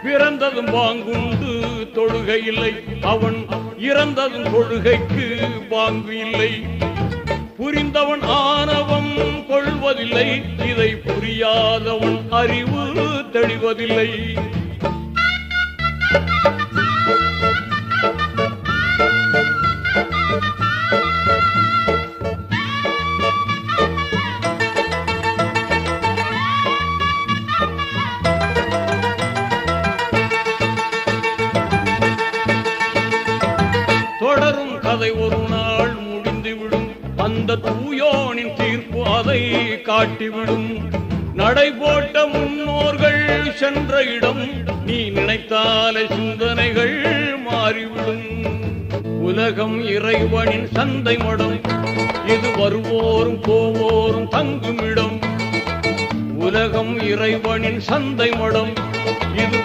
பிறந்ததும் பாங்குண்டு தொழுகை இல்லை, அவன் இறந்ததும் தொழுகைக்கு பாங்கு இல்லை. புரிந்தவன் ஆணவம் கொள்வதில்லை, இதை புரியாதவன் அறிவு தெளிவதில்லை. தொடரும் கதை ஒரு நாள் முடிந்துவிடும், அந்த தூயோனின் தீர்ப்பு அதை காட்டிவிடும். நடை போட்ட முன்னோர்கள் சென்ற இடம், நீ நினைத்தாலே சிந்தனைகள் மாறிவிடும். உலகம் இறைவனின் சந்தை மடம், இது வருவோரும் போவோரும் தங்குமிடம். உலகம் இறைவனின் சந்தை மடம், இது